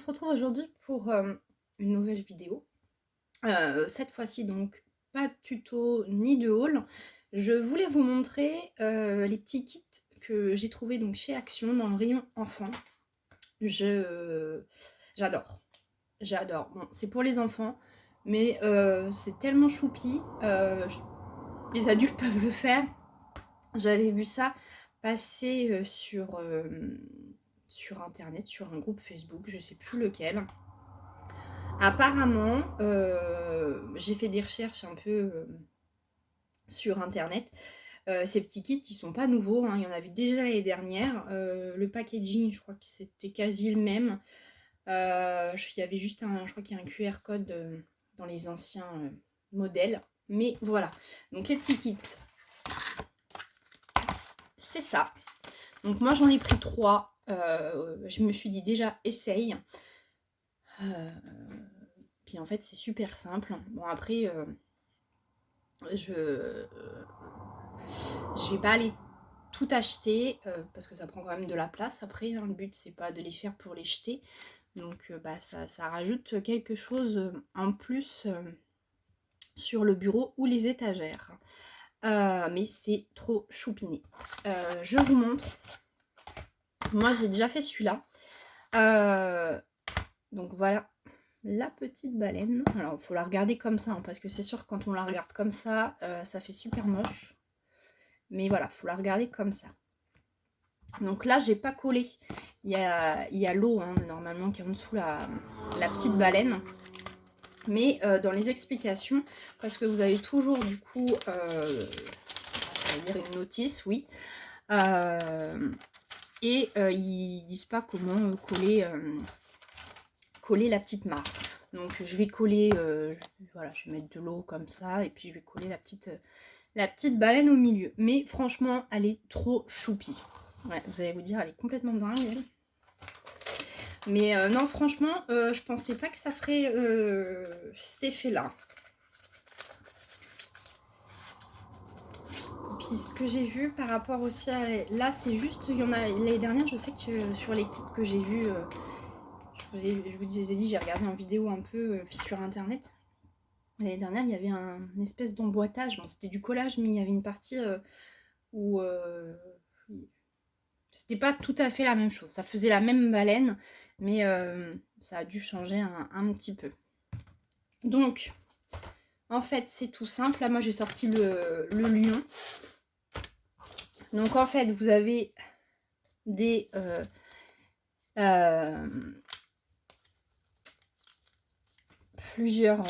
retrouve aujourd'hui pour une nouvelle vidéo. Cette fois-ci donc pas de tuto ni de haul. Je voulais vous montrer les petits kits que j'ai trouvés donc chez Action dans le rayon enfants. J'adore. J'adore. Bon, c'est pour les enfants, mais c'est tellement choupi. Les adultes peuvent le faire. J'avais vu ça passer sur internet, sur un groupe Facebook, je sais plus lequel. Apparemment, j'ai fait des recherches un peu sur internet. Ces petits kits, ils sont pas nouveaux, hein, il y en avait déjà l'année dernière. Le packaging, je crois que c'était quasi le même. Il y avait juste je crois qu'il y a un QR code dans les anciens modèles. Mais voilà. Donc les petits kits, c'est ça. Donc moi j'en ai pris 3. Je me suis dit déjà essaye. Puis en fait c'est super simple. Bon après je vais pas aller tout acheter parce que ça prend quand même de la place après, hein. Le but c'est pas de les faire pour les jeter. Donc ça rajoute quelque chose en plus sur le bureau ou les étagères. Mais c'est trop choupiné. Je vous montre. Moi j'ai déjà fait celui-là. Donc voilà la petite baleine. Alors il faut la regarder comme ça, hein, parce que c'est sûr que quand on la regarde comme ça, ça fait super moche. Mais voilà, faut la regarder comme ça. Donc là j'ai pas collé. Il y a l'eau hein, normalement qui est en dessous la petite baleine. Mais dans les explications, parce que vous avez toujours du coup on va dire une notice, oui. Et ils disent pas comment coller la petite mare. Donc je vais coller, voilà, je vais mettre de l'eau comme ça, et puis je vais coller la petite baleine au milieu. Mais franchement, elle est trop choupie. Ouais, vous allez vous dire, elle est complètement dingue, elle. Mais non, franchement, je pensais pas que ça ferait cet effet-là. Puis ce que j'ai vu par rapport aussi à... Là, c'est juste, il y en a... L'année dernière, je sais que sur les kits que j'ai vus, je vous ai dit, j'ai regardé en vidéo un peu sur internet. L'année dernière, il y avait une espèce d'emboîtage. Bon, c'était du collage, mais il y avait une partie où c'était pas tout à fait la même chose. Ça faisait la même baleine, mais ça a dû changer un petit peu. Donc, en fait, c'est tout simple. Là, moi, j'ai sorti le lion. Donc, en fait, vous avez des... plusieurs...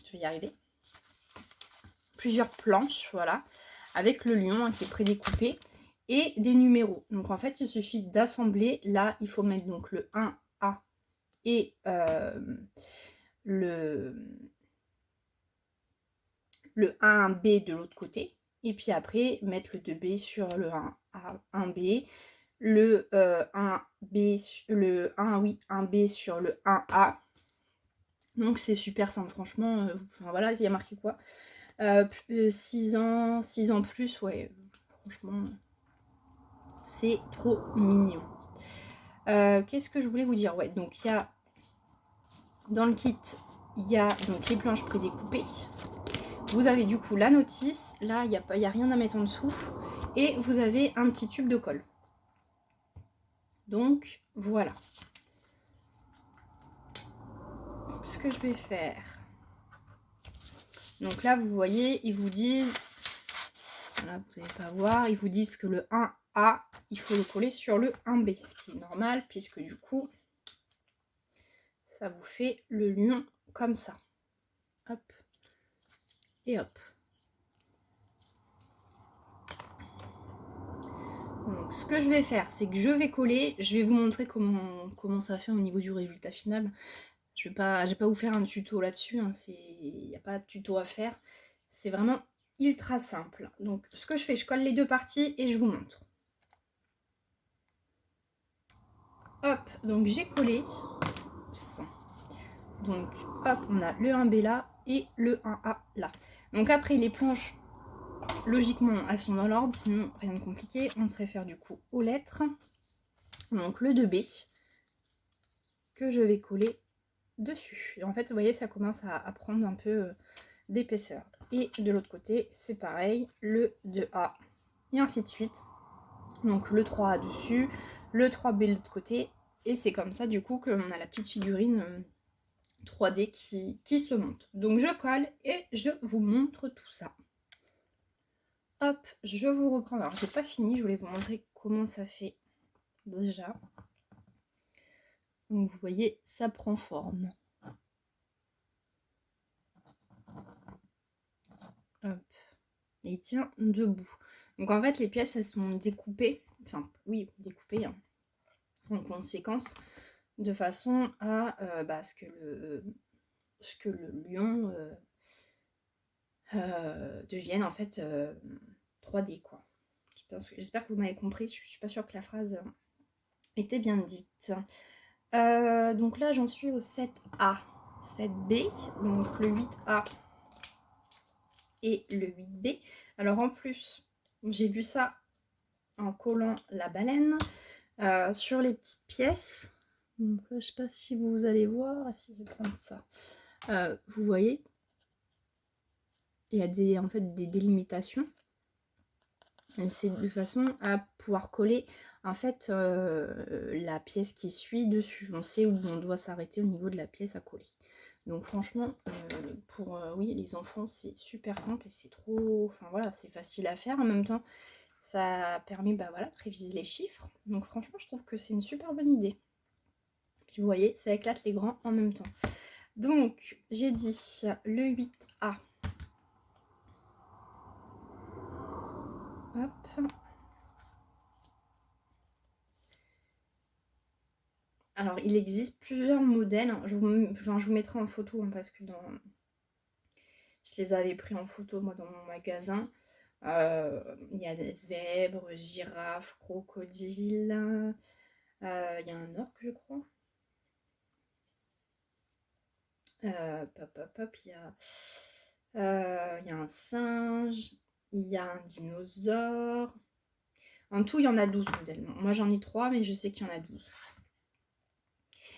je vais y arriver. Plusieurs planches, voilà. Avec le lion hein, qui est prédécoupé. Et des numéros. Donc, en fait, il suffit d'assembler. Là, il faut mettre donc le 1A et le 1B de l'autre côté. Et puis après, mettre le 2B sur le 1A, 1B. Le 1B, le 1B sur le 1A. Donc c'est super simple, franchement. Enfin, voilà, il y a marqué quoi 6 ans plus, ouais. Franchement, c'est trop mignon. Qu'est-ce que je voulais vous dire? Ouais, donc il y a dans le kit, il y a donc les planches prédécoupées. Vous avez du coup la notice. Là, il n'y a rien à mettre en dessous. Et vous avez un petit tube de colle. Donc, voilà. Ce que je vais faire. Donc là, vous voyez, ils vous disent... Là, vous n'allez pas voir. Ils vous disent que le 1A, il faut le coller sur le 1B. Ce qui est normal, puisque du coup, ça vous fait le lion comme ça. Hop. Et hop. Donc, ce que je vais faire, c'est que je vais coller. Je vais vous montrer comment ça fait au niveau du résultat final. Je vais pas vous faire un tuto là-dessus. Hein, il n'y a pas de tuto à faire. C'est vraiment ultra simple. Donc, ce que je fais, je colle les deux parties et je vous montre. Hop, donc j'ai collé. Oups. Donc, hop, on a le 1B là et le 1A là. Donc après, les planches, logiquement, elles sont dans l'ordre, sinon rien de compliqué. On se réfère du coup aux lettres. Donc le 2B. que je vais coller dessus. Et en fait, vous voyez, ça commence à prendre un peu d'épaisseur. Et de l'autre côté, c'est pareil, le 2A, et ainsi de suite. Donc le 3A dessus, le 3B de l'autre côté, et c'est comme ça du coup qu'on a la petite figurine 3D qui se monte. Donc je colle et je vous montre tout ça. Hop, je vous reprends. Alors j'ai pas fini, je voulais vous montrer comment ça fait déjà. Donc vous voyez, ça prend forme. Hop. Et il tient debout. Donc en fait les pièces elles sont découpées, enfin oui découpées hein, en conséquence, de façon à ce que le lion devienne en fait 3D quoi. J'espère que vous m'avez compris, je suis pas sûre que la phrase était bien dite. Donc là j'en suis au 7A, 7B, donc le 8A et le 8B. Alors en plus, j'ai vu ça en collant la baleine sur les petites pièces. Donc là, je sais pas si vous allez voir, si je vais prendre ça. Vous voyez, il y a en fait des délimitations. C'est de façon à pouvoir coller en fait la pièce qui suit dessus. On sait où on doit s'arrêter au niveau de la pièce à coller. Donc franchement, pour oui, les enfants, c'est super simple et c'est trop... Enfin voilà, c'est facile à faire. En même temps, ça permet de réviser les chiffres. Donc franchement, je trouve que c'est une super bonne idée. Puis vous voyez, ça éclate les grands en même temps. Donc, j'ai dit le 8A. Hop. Alors, il existe plusieurs modèles. Je vous mettrai en photo parce que je les avais pris en photo moi dans mon magasin. Il y a des zèbres, girafes, crocodiles. Il y a un orque, je crois. Il y a un singe, il y a un dinosaure. En tout, il y en a 12 modèles. Moi, j'en ai 3, mais je sais qu'il y en a 12.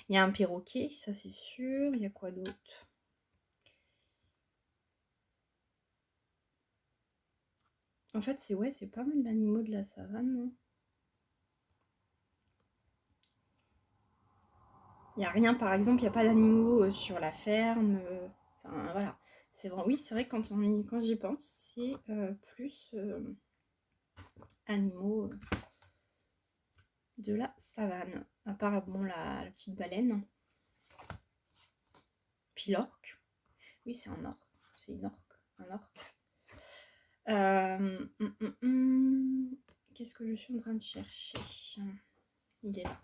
Il y a un perroquet, ça c'est sûr. Il y a quoi d'autre? En fait, c'est pas mal d'animaux de la savane. Hein. Il n'y a rien, par exemple, il n'y a pas d'animaux sur la ferme. Enfin, voilà. C'est vrai, oui, c'est vrai que quand j'y pense, c'est plus animaux de la savane. À part, bon, la petite baleine. Puis l'orque. Oui, c'est un orque. C'est une orque. Un orque. Qu'est-ce que je suis en train de chercher? Il est là.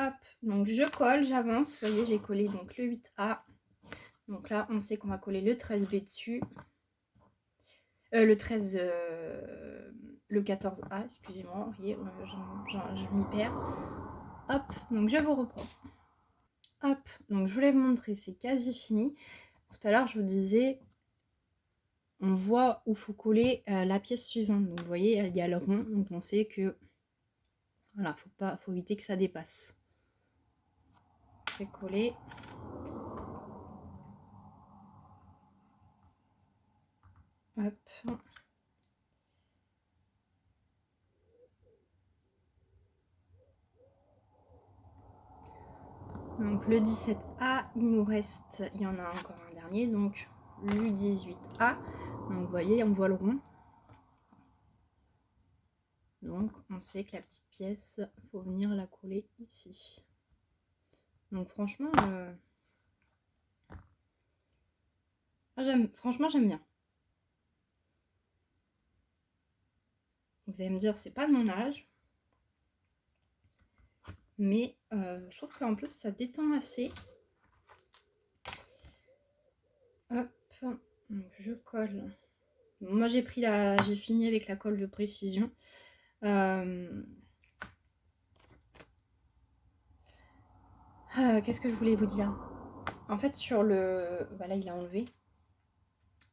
Hop, donc je colle, j'avance. Vous voyez, j'ai collé donc le 8A. Donc là, on sait qu'on va coller le 13B dessus. Le 14A, excusez-moi. Vous voyez, je m'y perds. Hop, donc je vous reprends. Hop, donc je voulais vous montrer, c'est quasi fini. Tout à l'heure, je vous disais, on voit où il faut coller la pièce suivante. Donc vous voyez, il y a le rond, donc on sait que voilà, faut éviter que ça dépasse. Je vais coller. Hop. Donc le 17A, il nous reste, il y en a encore un dernier, donc le 18A. Donc vous voyez, on voit le rond. Donc on sait que la petite pièce, il faut venir la coller ici. Donc franchement, franchement j'aime bien. Vous allez me dire, c'est pas de mon âge. Mais je trouve qu'en plus ça détend assez. Hop, donc je colle. Moi j'ai fini avec la colle de précision. Qu'est-ce que je voulais vous dire? En fait sur le... Voilà, il a enlevé.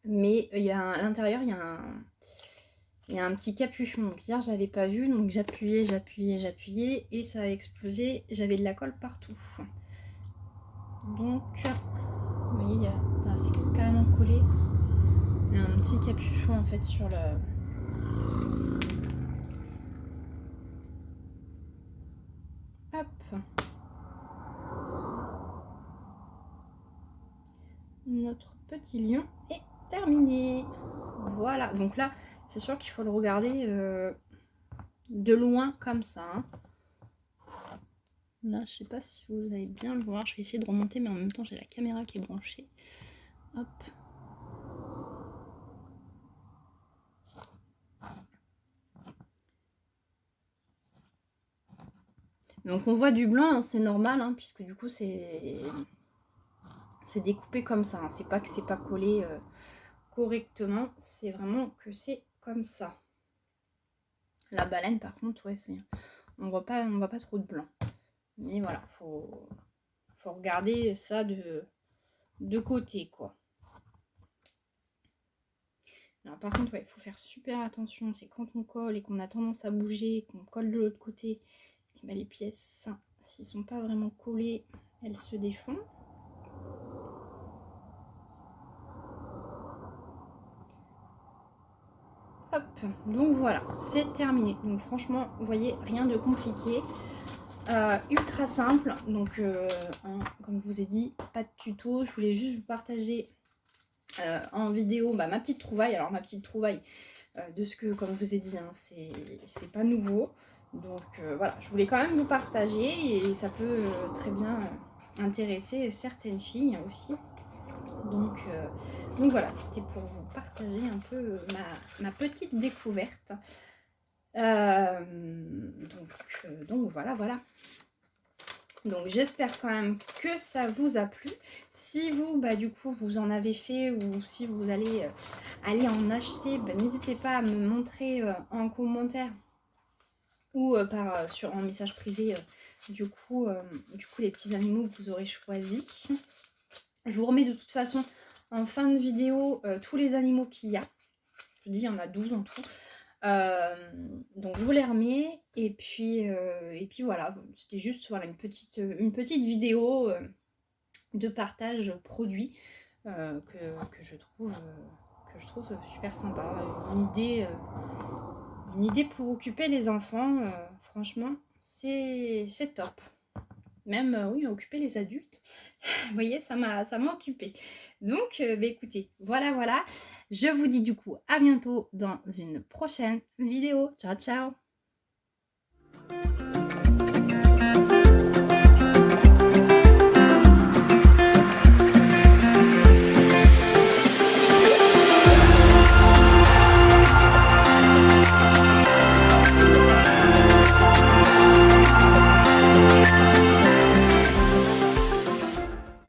Mais à l'intérieur il y a il y a un petit capuchon. Donc hier j'avais pas vu, donc j'appuyais et ça a explosé. J'avais de la colle partout. Donc vous voyez, là, c'est carrément collé. Il y a un petit capuchon en fait sur le... Hop. Notre petit lion est terminé. Voilà, donc là, c'est sûr qu'il faut le regarder de loin comme ça. Hein. Là, je sais pas si vous allez bien le voir. Je vais essayer de remonter, mais en même temps, j'ai la caméra qui est branchée. Hop. Donc on voit du blanc, hein, c'est normal, hein, puisque du coup c'est découpé comme ça. Hein. C'est pas que c'est pas collé correctement, c'est vraiment que c'est comme ça. La baleine par contre, ouais, on voit pas trop de blanc. Mais voilà, faut regarder ça de côté, quoi. Alors par contre, ouais, il faut faire super attention. C'est quand on colle et qu'on a tendance à bouger, qu'on colle de l'autre côté, et ben les pièces, s'ils sont pas vraiment collées, elles se défont. Hop, donc voilà, c'est terminé. Donc franchement, vous voyez, rien de compliqué. Ultra simple. Donc, hein, comme je vous ai dit, pas de tuto. Je voulais juste vous partager en vidéo ma petite trouvaille. Alors, ma petite trouvaille, de ce que, comme je vous ai dit, hein, c'est pas nouveau. Donc, voilà, je voulais quand même vous partager. Et ça peut très bien intéresser certaines filles aussi. Donc voilà, c'était pour vous partager un peu ma petite découverte. Donc voilà. Donc j'espère quand même que ça vous a plu. Si vous, du coup, vous en avez fait ou si vous allez aller en acheter, n'hésitez pas à me montrer en commentaire ou en message privé du coup les petits animaux que vous aurez choisis. Je vous remets de toute façon en fin de vidéo tous les animaux qu'il y a. Je vous dis, il y en a 12 en tout. Donc je vous les remets et puis voilà, c'était juste voilà, une petite vidéo de partage produit que je trouve super sympa. Une idée pour occuper les enfants, franchement, c'est top. Même, oui, occuper les adultes. Vous voyez, ça m'a occupé. Donc, écoutez, voilà. Je vous dis du coup à bientôt dans une prochaine vidéo. Ciao, ciao!